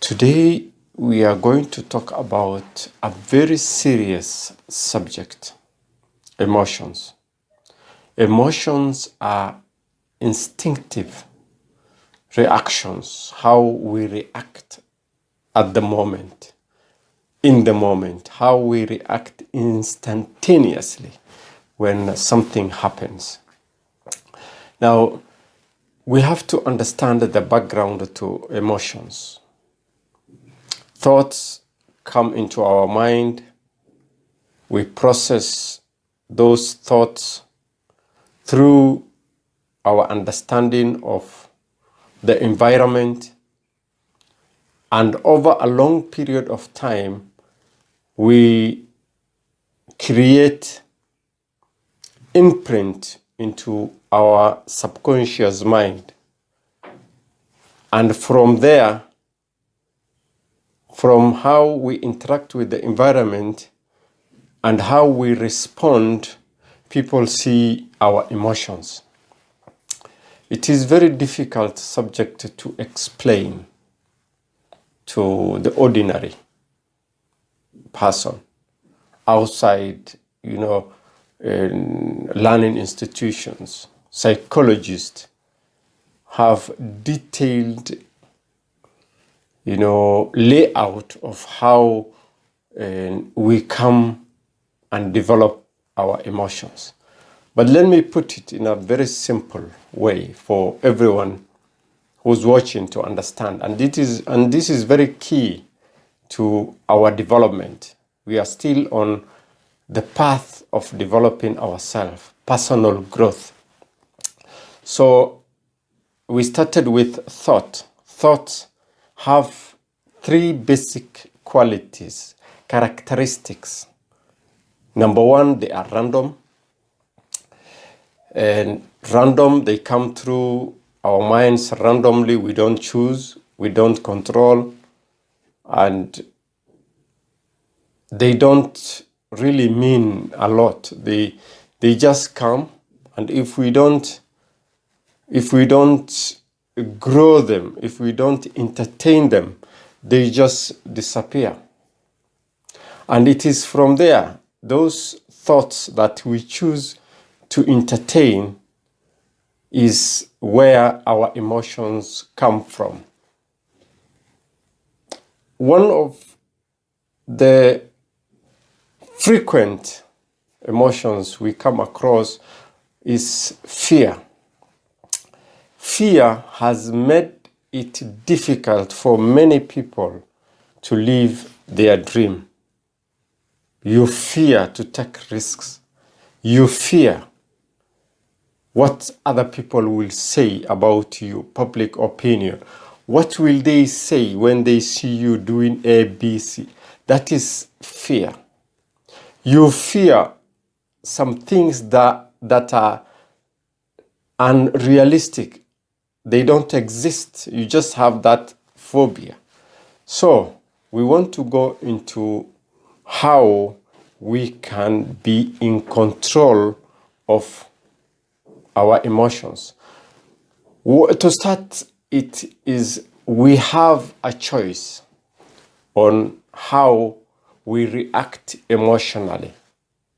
Today, we are going to talk about a very serious subject: emotions. Emotions are instinctive reactions, how we react at the moment, in the moment, how we react instantaneously when something happens. Now, we have to understand the background to emotions. Thoughts come into our mind. We process those thoughts through our understanding of the environment, and over a long period of time, we create imprint into our subconscious mind. And from there, from how we interact with the environment and how we respond, people see our emotions. It is very difficult subject to explain to the ordinary person outside, learning institutions. Psychologists have detailed, layout of how we come and develop our emotions. But let me put it in a very simple way for everyone who's watching to understand. And this is very key to our development. We are still on the path of developing ourselves, personal growth. So we started with thought. Thoughts have three basic qualities, characteristics. Number one, they are random. And random, they come through our minds randomly. We don't choose, we don't control, and they don't really mean a lot. They just come, and if we don't grow them, if we don't entertain them, they just disappear. And it is from there, those thoughts that we choose to entertain, is where our emotions come from. One of the frequent emotions we come across is fear. Fear has made it difficult for many people to live their dream. You fear to take risks. You fear what other people will say about you, public opinion. What will they say when they see you doing A, B, C? That is fear. You fear some things that are unrealistic. They don't exist. You just have that phobia. So we want to go into how we can be in control of our emotions. To start, it is we have a choice on how we react emotionally.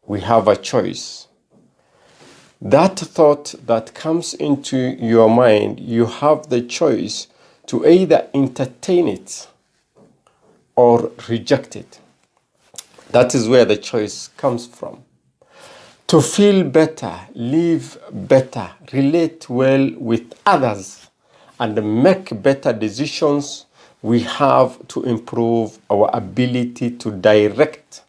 We have a choice. That thought that comes into your mind, you have the choice to either entertain it or reject it. That is where the choice comes from. To feel better, live better, relate well with others, and make better decisions, we have to improve our ability to direct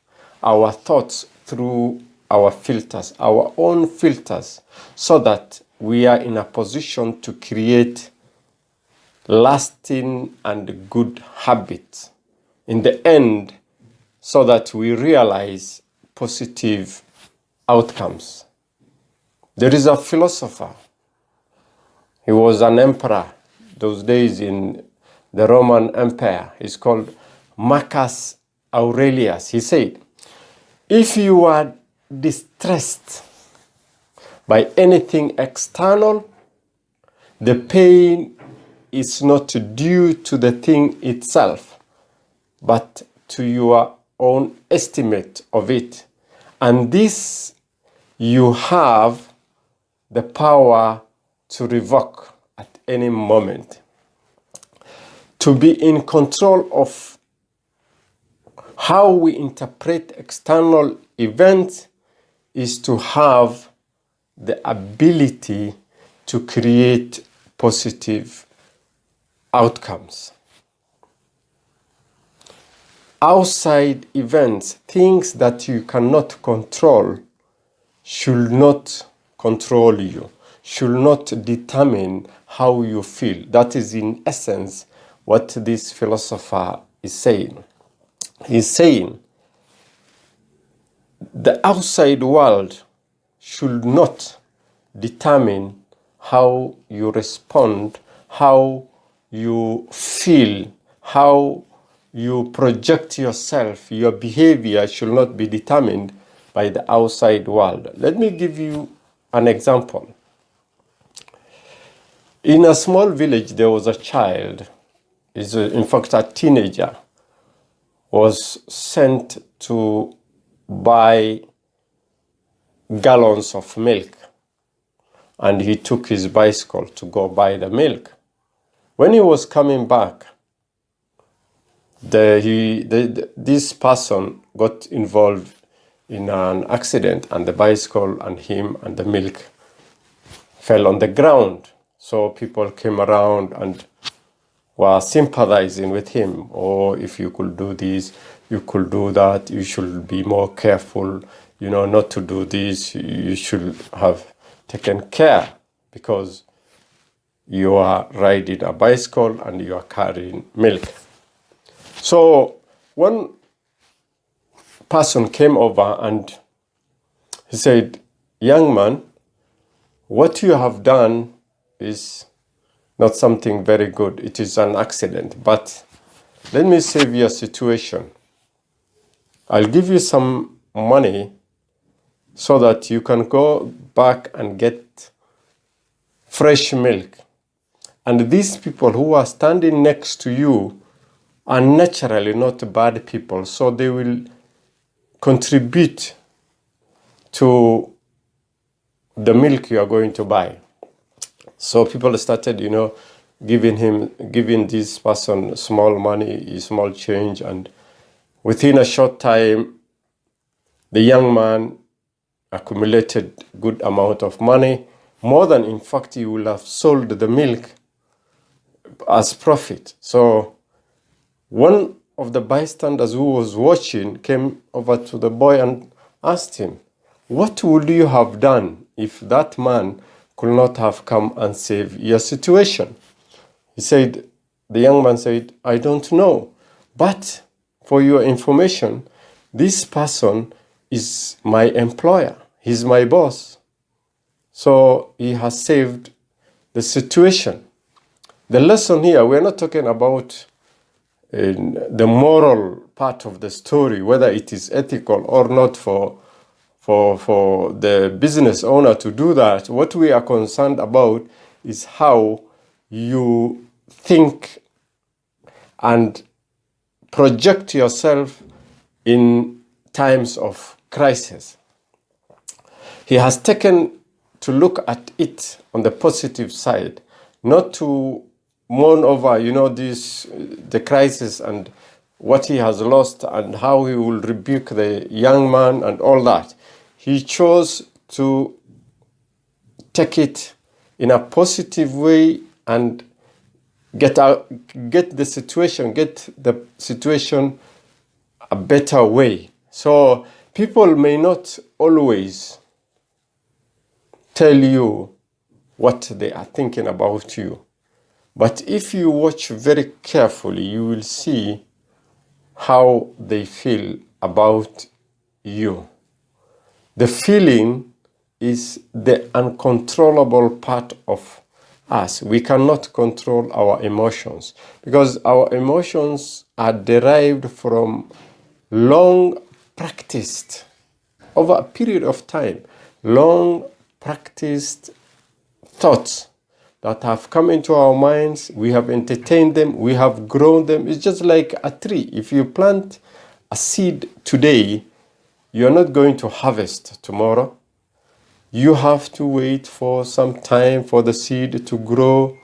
our thoughts through our filters, our own filters, so that we are in a position to create lasting and good habits in the end, so that we realize positive outcomes. There is a philosopher. He was an emperor those days in the Roman Empire. He's called Marcus Aurelius. He said, if you are distressed by anything external, the pain is not due to the thing itself, but to your own estimate of it. And this you have the power to revoke at any moment. To be in control of how we interpret external events is to have the ability to create positive outcomes. Outside events, things that you cannot control, should not control you, should not determine how you feel. That is in essence what this philosopher is saying. He's saying the outside world should not determine how you respond, how you feel, how you project yourself. Your behavior should not be determined by the outside world. Let me give you an example. In a small village, there was a child, in fact a teenager, was sent to buy gallons of milk, and he took his bicycle to go buy the milk. When he was coming back, this person got involved in an accident, and the bicycle and him and the milk fell on the ground. So people came around and were sympathizing with him. Oh, if you could do this, you could do that, you should be more careful, not to do this, you should have taken care because you are riding a bicycle and you are carrying milk. So one person came over and he said, young man, what you have done is not something very good. It is an accident, but let me save your situation. I'll give you some money so that you can go back and get fresh milk. And these people who are standing next to you are naturally not bad people, so they will contribute to the milk you are going to buy. So people started, giving this person small money, small change, and within a short time, the young man accumulated good amount of money, more than in fact he will have sold the milk as profit. So one of the bystanders who was watching came over to the boy and asked him, what would you have done if that man could not have come and saved your situation? The young man said, I don't know, but for your information, this person is my employer. He's my boss. So he has saved the situation. The lesson here, we're not talking about the moral part of the story, whether it is ethical or not for the business owner to do that. What we are concerned about is how you think and project yourself in times of crisis. He has taken to look at it on the positive side, not to mourn over, the crisis and what he has lost and how he will rebuke the young man and all that. He chose to take it in a positive way and get the situation a better way. So people may not always tell you what they are thinking about you. But if you watch very carefully, you will see how they feel about you. The feeling is the uncontrollable part of us. We cannot control our emotions because our emotions are derived from long practiced, over a period of time, long practiced thoughts that have come into our minds. We have entertained them. We have grown them. It's just like a tree. If you plant a seed today, you're not going to harvest tomorrow. You have to wait for some time for the seed to grow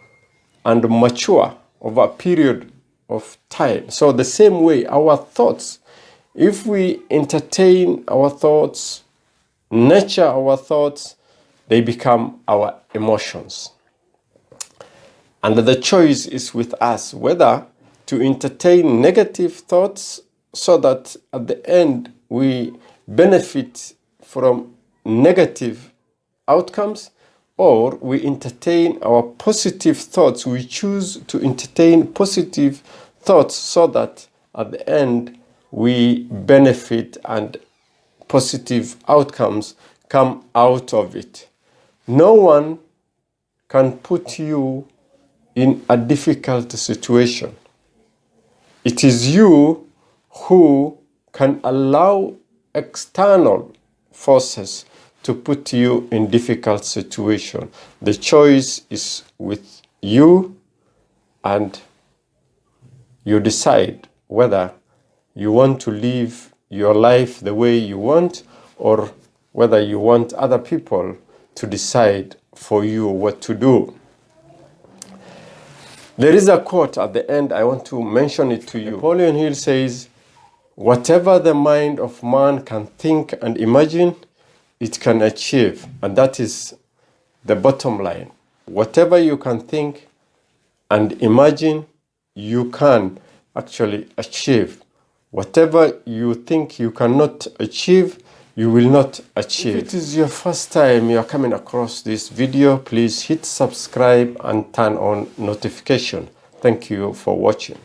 and mature over a period of time. So the same way, our thoughts, if we entertain our thoughts, nurture our thoughts, they become our emotions. And the choice is with us whether to entertain negative thoughts so that at the end we benefit from negative outcomes, or we entertain our positive thoughts. We choose to entertain positive thoughts so that at the end we benefit and positive outcomes come out of it. No one can put you in a difficult situation. It is you who can allow external forces to put you in difficult situation. The choice is with you, and you decide whether you want to live your life the way you want, or whether you want other people to decide for you what to do. There is a quote at the end. I want to mention it to you. Napoleon Hill says, "Whatever the mind of man can think and imagine, it can achieve." And that is the bottom line. Whatever you can think and imagine, you can actually achieve. Whatever you think you cannot achieve, you will not achieve. If it is your first time you are coming across this video, please hit subscribe and turn on notification. Thank you for watching.